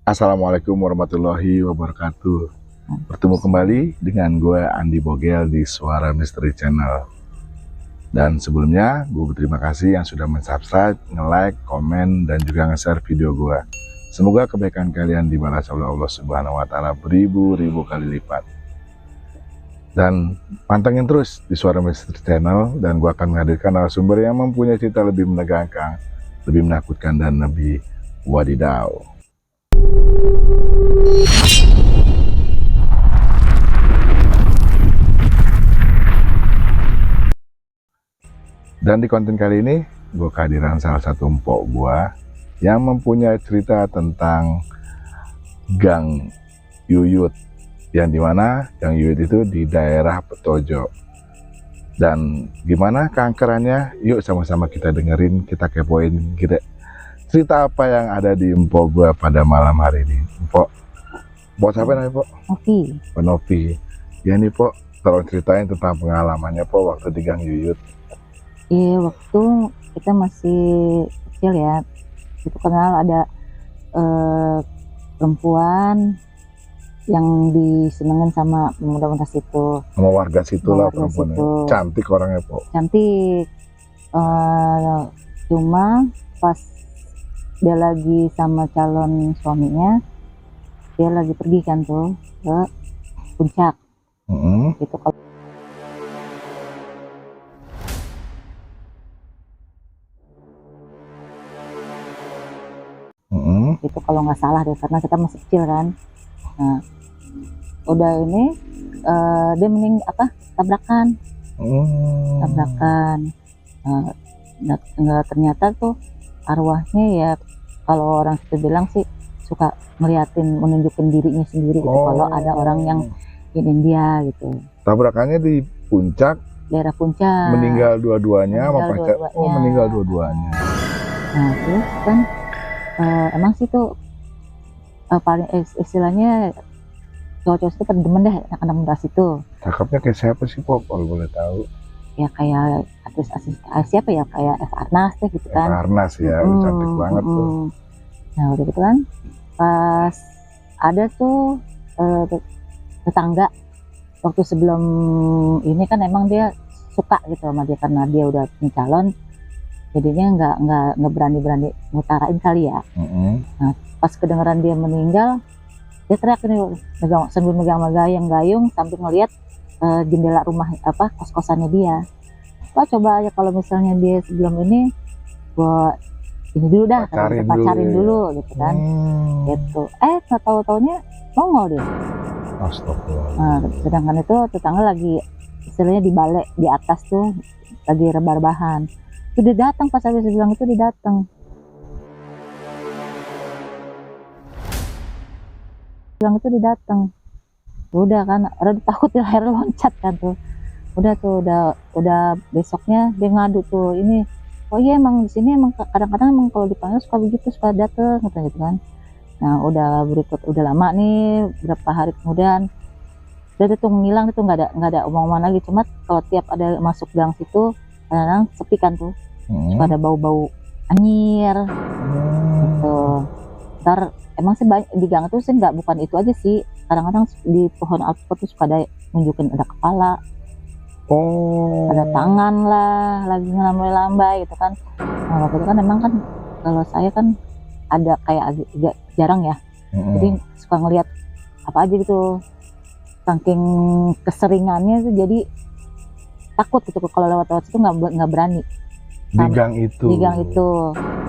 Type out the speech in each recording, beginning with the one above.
Assalamualaikum warahmatullahi wabarakatuh. Bertemu kembali dengan gue Andi Bogel di Suara Misteri Channel. Dan sebelumnya gue berterima kasih yang sudah mensubscribe, nge-like, komen, dan juga nge-share video gue. Semoga kebaikan kalian dibalas oleh Allah Subhanahu wa Ta'ala beribu-ribu kali lipat. Dan pantengin terus di Suara Misteri Channel, dan gue akan menghadirkan narasumber yang mempunyai cerita lebih menegangkan, lebih menakutkan, dan lebih wadidaw. Dan di konten kali ini gue kehadiran salah satu empok gue yang mempunyai cerita tentang Gang Yuyut, yang dimana Gang Yuyut itu di daerah Petojo. Dan gimana keangkerannya? Yuk sama-sama kita dengerin, kita kepoin kita cerita apa yang ada di empok gue pada malam hari ini. Empok siapa namanya, Pok? Novi. Pak Novi. Ya nih, Pok, tolong ceritain tentang pengalamannya, Pok, waktu di Gang Yuyut. Iya, waktu kita masih kecil ya, itu kenal ada perempuan yang disenengin sama pemuda-pemuda situ. Sama warga situ lah perempuannya. Situ. Cantik orangnya, Pok. Cantik. Cuma pas dia lagi sama calon suaminya, dia lagi pergi kan tuh ke puncak. Itu kalau itu kalau nggak salah deh, karena kita masih kecil kan. Nah, udah ini dia tabrakan. Nggak, ternyata tuh arwahnya ya, kalau orang situ bilang sih suka menunjukin dirinya sendiri gitu, kalau ada orang yang ingin dia gitu. Tabrakannya di puncak, daerah puncak. Meninggal dua-duanya sama pacar. Oh, meninggal dua-duanya. Nah, terus kan emang sih tuh paling istilahnya cowok-cowok itu pada demen deh anak-anak muda situ. Cakepnya kayak siapa sih, Pok, kalau boleh tahu? Ya kayak artis siapa ya, kayak Eva Arnaz deh gitu kan. Eva Arnaz ya, cantik banget tuh. Nah udah gitu kan, pas ada tuh tetangga waktu sebelum ini kan emang dia suka gitu sama dia, karena dia udah punya calon, jadinya nggak berani ngutarain kali ya. Nah pas kedengeran dia meninggal, dia teriak ini, sambil megang gayung sambil ngeliat jendela rumah kos-kosannya dia. Wah, coba aja kalau misalnya dia sebelum ini gua ini dulu dah, pacarin dulu gitu kan. Gitu. Nggak tahu-taunya nongol dia. Astagfirullah. Nah, sedangkan itu tetangga lagi istilahnya di balai di atas tuh lagi rebah-rebahan. Itu dia datang, pas habis bilang itu dia datang. Udah kan, rada takut dia, akhirnya loncat kan tuh. Udah besoknya dia ngadu tuh, ini oh iya emang di sini emang kadang-kadang emang kalau dipanggil suka begitu, suka dateng gitu kan. Nah udah lama nih, berapa hari kemudian udah tuh ngilang, itu nggak ada omong-omongan lagi. Cuma kalau tiap ada masuk gang situ kadang-kadang sepi kan tuh, suka ada bau-bau anyir gitu. Ntar emang sih banyak di gang itu sih, bukan itu aja sih, kadang-kadang di pohon alpukat tuh suka ada nunjukin ada kepala, ada tangan lah lagi ngelambai-lambai gitu kan. Nah waktu itu kan emang kan kalau saya kan ada kayak agak jarang ya, jadi suka ngelihat apa aja gitu, saking keseringannya tuh jadi takut gitu kalau lewat situ, nggak berani di gang itu.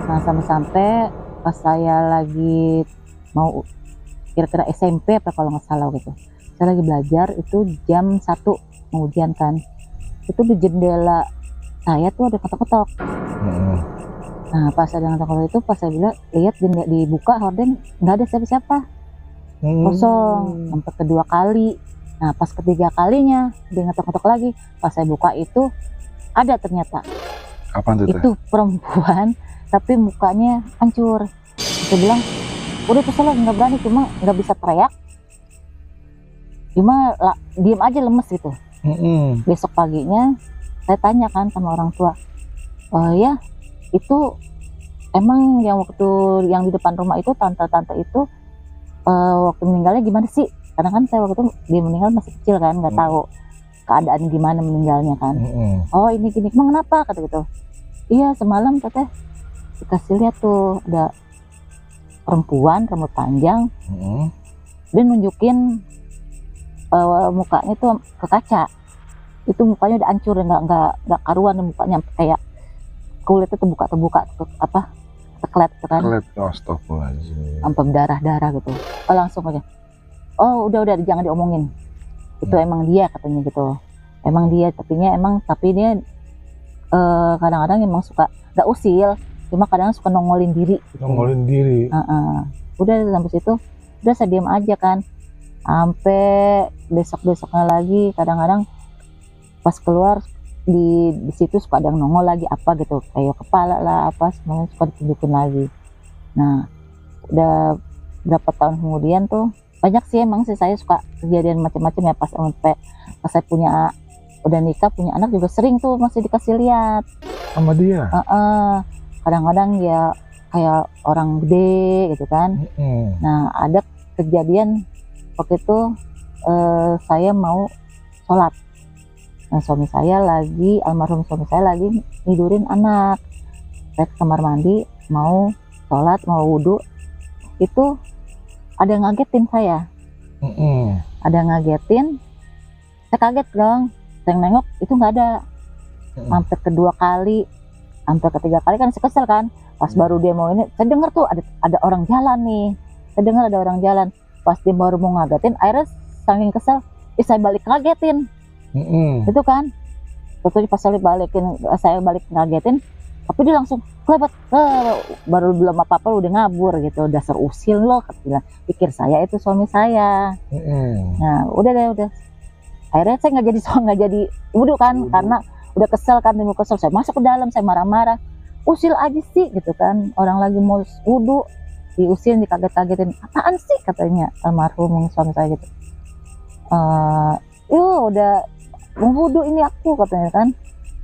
Nah sampai pas saya lagi mau kira-kira SMP apa kalau nggak salah gitu, saya lagi belajar itu jam 1 mau ujian kan, itu di jendela saya tuh ada ketok-ketok. Nah pas ada ketok-ketok itu, pas saya lihat jendela dibuka, horden nggak ada siapa-siapa, kosong. Sampai kedua kali. Nah pas ketiga kalinya dia ngetok-ketok lagi, pas saya buka itu ada ternyata. Apaan tuh? Itu perempuan tapi mukanya hancur. Saya bilang udah kesel, nggak berani, cuma nggak bisa teriak, cuma diem aja lemes gitu. Besok paginya saya tanya kan sama orang tua, oh ya itu emang yang waktu yang di depan rumah itu tante-tante itu waktu meninggalnya gimana sih, karena kan saya waktu itu dia meninggal masih kecil kan, nggak tahu keadaan gimana meninggalnya kan. Oh ini gini, emang kenapa, kata gitu. Iya semalam teteh dikasih lihat tuh ada perempuan rambut panjang, dia nunjukin mukanya tuh ke kaca, itu mukanya udah hancur, nggak karuan, mukanya kayak kulitnya terbuka apa, teklet gitu kan, sampai berdarah gitu. Oh, langsung aja, oh udah jangan diomongin, itu emang dia katanya gitu, emang dia, tapi dia kadang-kadang emang suka nggak usil, cuma kadang suka nongolin diri gitu. Udah sampai situ udah saya diam aja kan, sampai besoknya lagi kadang-kadang pas keluar di situ suka ada yang nongol lagi apa gitu, kayak kepala lah apa semuanya suka ditunjukin lagi. Nah udah berapa tahun kemudian tuh banyak sih emang sih saya suka kejadian macam-macam ya, pas saya punya udah nikah punya anak juga sering tuh masih dikasih lihat sama dia. Kadang-kadang ya kayak orang gede gitu kan. Nah ada kejadian waktu itu saya mau sholat. Nah almarhum suami saya lagi tidurin anak. Saya ke kamar mandi mau sholat, mau wudhu, itu ada yang ngagetin saya. Ada yang ngagetin, saya kaget dong. Saya nengok itu nggak ada. Sampai kedua kali, sampai ketiga kali kan saya kesel kan. Pas baru dia mau ini, saya dengar tuh ada orang jalan nih. Saya dengar ada orang jalan. Pas dia baru mau ngagetin, akhirnya saking kesel, saya balik ngagetin. Itu kan, waktu pas saya balik ngagetin, tapi dia langsung kelebat, baru belum apa-apa udah ngabur gitu, dasar usil loh, katanya. Pikir saya itu suami saya. Nah udah. Akhirnya saya nggak jadi wudhu kan, karena udah kesel kan, saya masuk ke dalam, saya marah-marah, usil aja sih gitu kan, orang lagi mau wudhu diusil, dikaget-kagetin, apaan sih katanya almarhum suami saya gitu. Udah mau wudhu ini aku, katanya kan,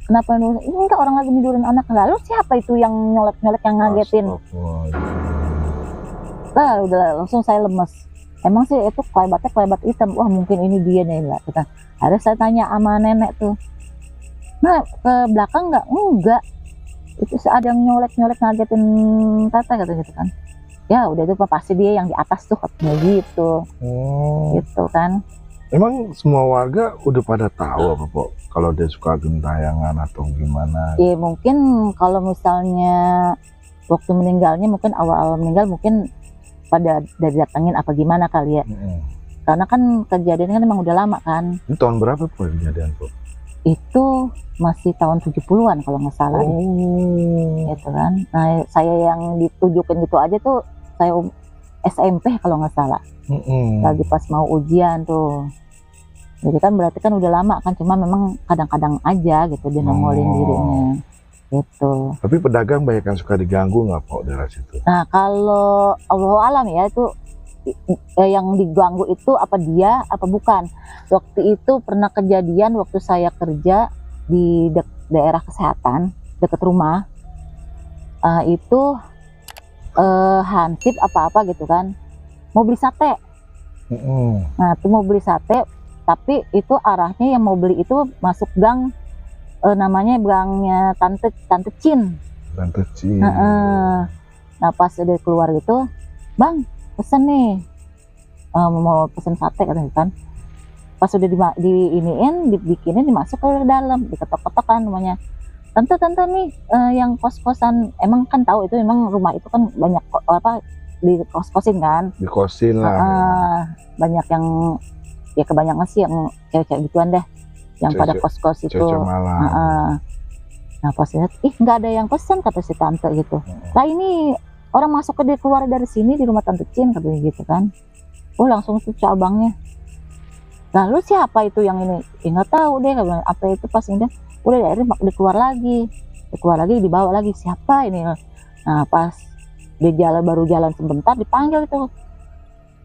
kenapa ini enggak, orang lagi tidurin anak. Lalu siapa itu yang nyolek yang ngagetin? Lah udah langsung saya lemes. Emang sih itu kelebat hitam, wah mungkin ini dia nih lah. Akhirnya saya tanya sama nenek tuh, nah ke belakang enggak, itu ada yang nyolek ngagetin katanya gitu kan. Ya udah itu pasti dia yang di atas tuh, katanya gitu. Gitu kan. Emang semua warga udah pada tahu apa Pok, kalau dia suka gentayangan atau gimana? Ya mungkin kalau misalnya waktu meninggalnya, mungkin awal meninggal mungkin pada datangin apa gimana kali ya. Karena kan kejadiannya kan emang udah lama kan. Ini tahun berapa Pok kejadian Pok? Itu masih tahun 70-an kalau nggak salah. Gitu kan. Nah saya yang ditunjukin gitu aja tuh saya SMP kalau nggak salah. Lagi pas mau ujian tuh. Jadi kan berarti kan udah lama kan, cuma memang kadang-kadang aja gitu dia nongolin dirinya gitu. Tapi pedagang banyak yang suka diganggu nggak Pok daerah situ? Nah kalau Allah alam ya, itu yang diganggu itu apa dia apa bukan. Waktu itu pernah kejadian waktu saya kerja di daerah kesehatan dekat rumah, itu hansip apa-apa gitu kan, mau beli sate. Nah itu mau beli sate, tapi itu arahnya yang mau beli itu masuk gang, namanya gangnya Tante Cin. Nah pas udah keluar gitu, bang pesen nih, mau pesen sate katanya kan. Pas udah dibikinin, dimasuk ke dalam, diketok-ketok kan namanya. Tante nih, yang kos-kosan, emang kan tahu itu memang rumah itu kan banyak apa di kos-kosin kan. Dikosin lah. Banyak yang ya kebanyakan sih yang cewek-cewek gituan deh, yang pada kos-kos itu. Nah pas lihat, nggak ada yang pesan, kata si tante gitu. Lah ini orang masuk keluar dari sini di rumah Tante Cin, katanya gitu kan. Oh langsung tuh cabangnya. Lalu siapa itu yang ini? Nggak tahu deh, apa itu pas ini. Udah akhirnya keluar lagi, dibawa lagi, siapa ini? Nah pas dia baru jalan sebentar, dipanggil itu,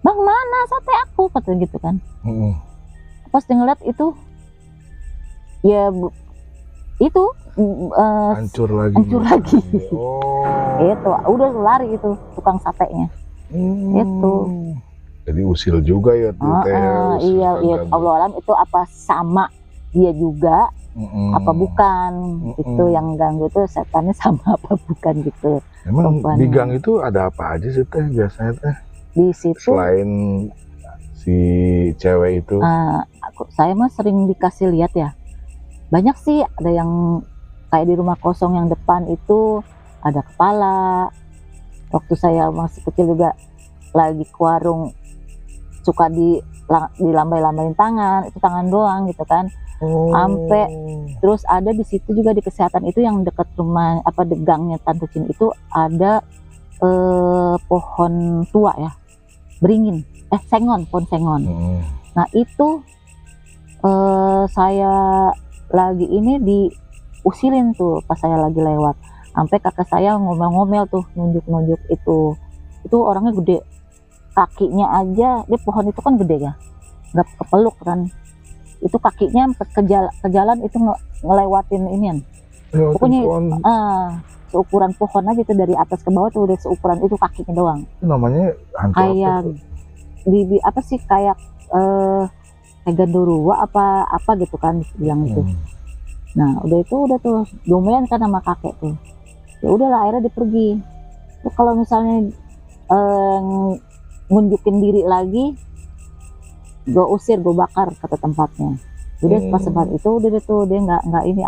bang mana sate aku, katanya gitu kan. Pas dia ngeliat itu, ya itu hancur lagi. Itu udah lari itu tukang satenya. Itu Jadi usil juga ya tuh teh. Usil iya, iya, kagak. Allah alam itu apa sama dia juga apa bukan itu yang ganggu itu setannya sama apa bukan gitu. Emang perempuannya. di gang itu ada apa aja sih teh biasanya teh? Di situ Selain si cewek itu. saya mah sering dikasih lihat ya. Banyak sih, ada yang kayak di rumah kosong yang depan itu ada kepala. Waktu saya masih kecil juga lagi ke warung suka dilambai-lambain tangan, itu tangan doang gitu kan. Sampai terus ada di situ juga di kesehatan itu yang dekat rumah apa di gangnya Tante Cin itu ada pohon tua ya, beringin, sengon, pohon sengon. Nah itu saya lagi ini diusilin tuh pas saya lagi lewat, sampai kakak saya ngomel-ngomel tuh, nunjuk-nunjuk itu orangnya gede, kakinya aja, dia pohon itu kan gede ya, nggak kepeluk kan, itu kakinya ke jalan itu ngelewatin inian, pokoknya seukuran pohon aja tuh dari atas ke bawah tuh udah seukuran itu kakinya doang. Itu namanya hantu kayak apa apa sih kayak kayak gandurua apa gitu kan bilang itu. Nah udah tuh domain kan sama kakek tuh, ya udahlah akhirnya dia pergi. Tuh kalau misalnya ngunjukin diri lagi, gue usir, gue bakar kata tempatnya. Udah pas sempat itu udah tuh dia nggak ini,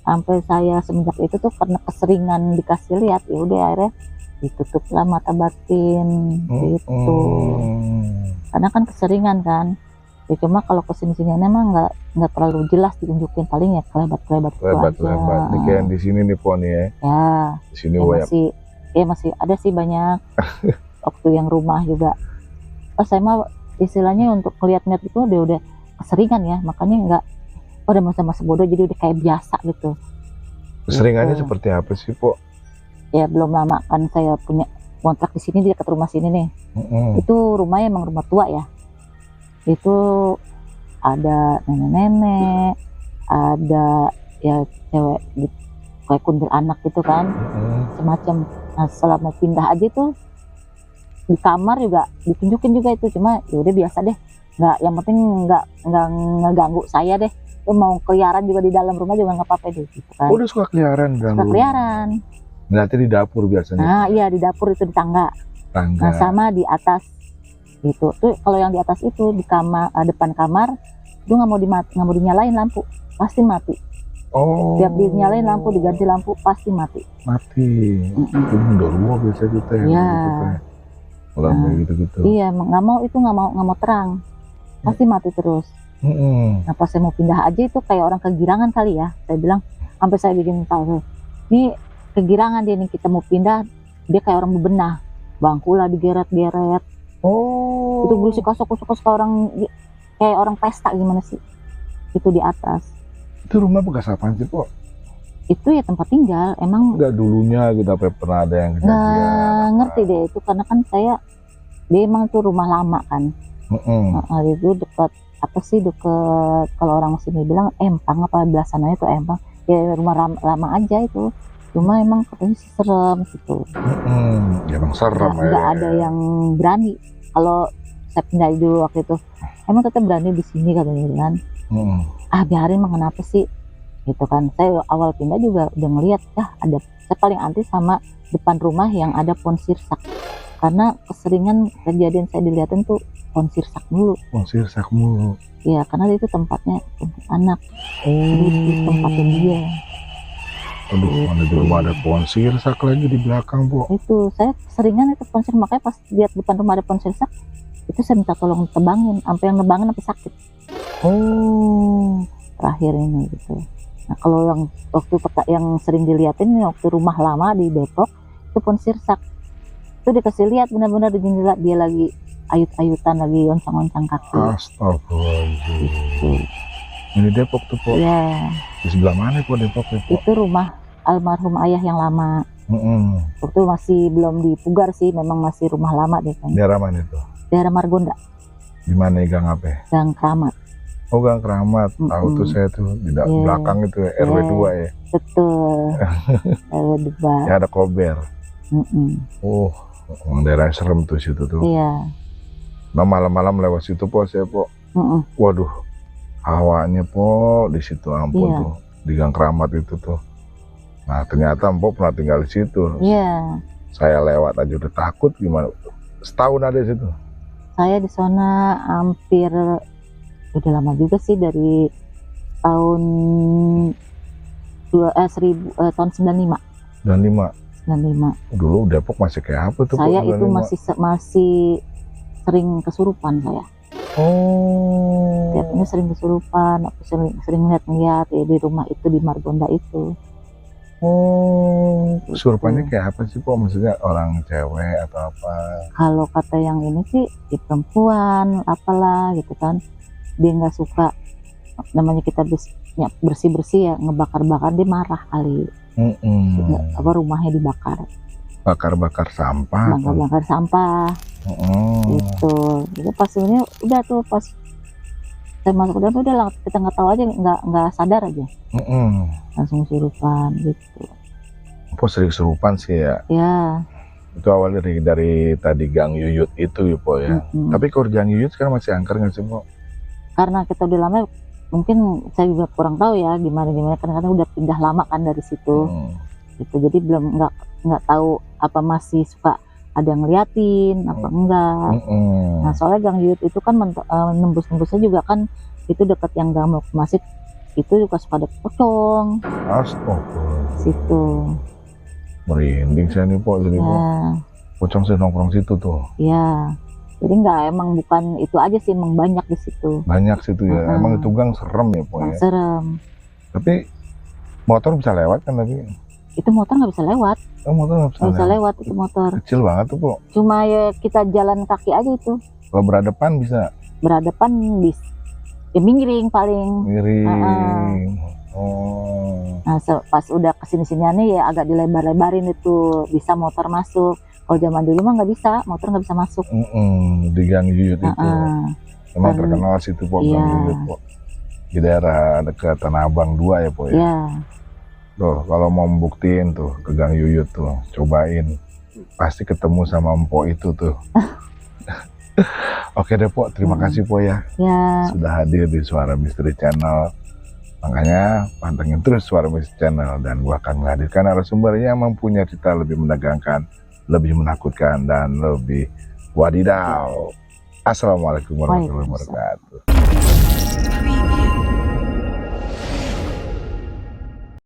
sampai saya semenjak itu tuh karena keseringan dikasih lihat, ya udah akhirnya ditutuplah mata batin gitu. Karena kan keseringan kan. Ya cuma kalau kesini-sini emang nggak terlalu jelas ditunjukin, paling ya kelebat ini kayak yang di sini nih pon ya. Di sini ya masih ada sih banyak. Waktu yang rumah juga saya mah istilahnya untuk ngeliat-ngeliat itu udah keseringan ya, makanya udah masa-masa bodoh jadi udah kayak biasa gitu. Keseringannya seperti apa sih Po? Ya belum lama kan saya punya kontrak di sini, di dekat rumah sini nih. Itu rumahnya emang rumah tua ya. Itu ada nenek-nenek, ada ya cewek gitu, kayak kuntil anak gitu kan, semacam. Nah setelah mau pindah aja tuh di kamar juga ditunjukin juga itu, cuma ya udah biasa deh, yang penting nggak ngeganggu saya deh. Itu mau keliaran juga di dalam rumah juga nggak apa-apa deh gitu kan. Udah suka keliaran kan? Suka keliaran. Berarti di dapur biasanya. Nah iya di dapur itu, di tangga. Nah sama di atas gitu tuh. Kalau yang di atas itu di kamar, depan kamar itu nggak mau dinyalain lampu, pasti mati. Tiap dinyalain lampu, diganti lampu, pasti mati. Itu mendorong biasa gitu ya. Gitu. Iya, nggak mau terang, pasti mati terus. Nah pas saya mau pindah aja itu kayak orang kegirangan kali ya, saya bilang, sampai saya bikin tahu ini kegirangan dia nih, kita mau pindah, dia kayak orang bebenah, bangku lah digeret-geret. Itu berisik kosok orang kayak orang pesta gimana sih itu di atas. Itu rumah bekas apaan sih Po? Itu ya tempat tinggal emang. Enggak dulunya gitu, apa pernah ada yang kejadian? Nggak ngerti deh itu, karena kan dia emang tuh rumah lama kan. Itu dekat apa sih, dekat kalau orang sini bilang empang apa belasannya itu empang ya, rumah lama aja itu. Cuma emang katanya serem gitu. Ya emang serem ya. Nggak ada yang berani. Kalau saya pindah dulu waktu itu, emang tetap berani di sini katanya kan. Biarin mah, kenapa sih gitu kan. Saya awal pindah juga udah ngeliat ada, saya paling anti sama depan rumah yang ada pohon sirsak, karena keseringan kejadian saya dilihatin tuh pohon sirsak mulu. Iya, karena itu tempatnya anak. Itu tempatnya dia. Aduh, mana di rumah ada pohon sirsak lagi di belakang Po. Itu saya seringan itu pohon sirsak, makanya pas lihat depan rumah ada pohon sirsak itu saya minta tolong tebangin, sampai yang nebangin sampai sakit. Terakhir ini gitu. Nah kalau yang waktu yang sering dilihatin waktu rumah lama di Depok itu pohon sirsak, itu dikasih lihat benar-benar di jendela dia lagi ayut-ayutan, lagi oncang-oncang kaki. Astagfirullahaladzim. Gitu. Ini Depok tuh Po? Iya. Di sebelah mana Po Depok itu? Itu rumah almarhum ayah yang lama. Waktu masih belum dipugar sih, memang masih rumah lama deh kan. Daerah mana itu? Daerah Margonda. Di mana Gang apa? Gang Keramat. Gang Keramat. Tahu tuh saya tuh di belakang itu ya, RW 2 ya. Betul. RW 2. Ya ada Kober. Emang daerah serem tuh situ tuh. Iya. Nah malam-malam lewat situ po saya po. Waduh, hawanya po di situ ampun Iya. tuh di Gang Keramat itu tuh. Nah ternyata Mpok pernah tinggal di situ. Iya. Saya lewat aja udah takut gimana. Setahun ada di situ. Saya di sana hampir udah lama juga sih, dari tahun tahun 95. 95. Dulu Depok masih kayak apa tuh? Saya Po, itu masih sering kesurupan saya. Oh. Tiapnya sering kesurupan, aku sering lihat ya di rumah itu, di Margonda itu. Oh, kesurupannya kayak apa sih Po? Maksudnya orang cewek atau apa? Kalau kata yang ini sih di perempuan apalah gitu kan, dia nggak suka namanya kita bersih-bersih ya, ngebakar-bakar, dia marah kali. Apa rumahnya dibakar, bakar-bakar sampah, bakar sampah gitu. Jadi pas ini udah tuh, pas saya masuk udah lah, kita nggak tahu aja, nggak sadar aja, langsung kesurupan gitu. Po sering kesurupan sih ya. Ya. Itu awalnya dari tadi Gang Yuyut itu ya Po ya. Tapi kalau Gang Yuyut sekarang masih angker nggak sih Po? Karena kita udah lama, mungkin saya juga kurang tahu ya gimana, kadang-kadang udah pindah lama kan dari situ. Gitu, jadi belum nggak tahu apa masih suka ada yang ngeliatin apa enggak. Nah soalnya Gang Yuyut itu kan nembus-nembusnya juga kan itu dekat yang Gang Masjid itu juga suka ada pocong. Astaga. Situ. Merinding saya nih Po, jadi Po. Pocong saya nongkrong situ tuh. Iya. Jadi emang bukan itu aja sih, emang banyak di situ. Banyak situ ya. Emang itu gang serem ya Po ya. Serem. Tapi motor bisa lewat kan tapi? Itu motor nggak bisa lewat. Oh, motor nggak bisa lewat itu motor. Kecil banget tuh Po. Cuma ya kita jalan kaki aja itu. Kalau berhadapan bisa? Berhadapan bisa. Ya miring paling. Miring. Nah pas udah kesini-siniannya ya agak dilebar-lebarin itu, bisa motor masuk. Kalau zaman dulu mah nggak bisa, motor nggak bisa masuk. Di Gang Yuyut itu. Emang terkenal situ Po, Gang Yuyut Po. Di daerah dekat Tanah Abang 2 ya Po ya. Iya. Tuh kalau mau membuktiin tuh ke Gang Yuyut tuh, cobain. Pasti ketemu sama Mpok itu tuh. Oke deh Po, terima kasih Po ya. Sudah hadir di Suara Misteri Channel. Makanya pantengin terus Suara Misteri Channel, dan gua akan menghadirkan narasumber yang mempunyai cerita lebih menegangkan, lebih menakutkan, dan lebih wadidaw. Assalamualaikum warahmatullahi wabarakatuh.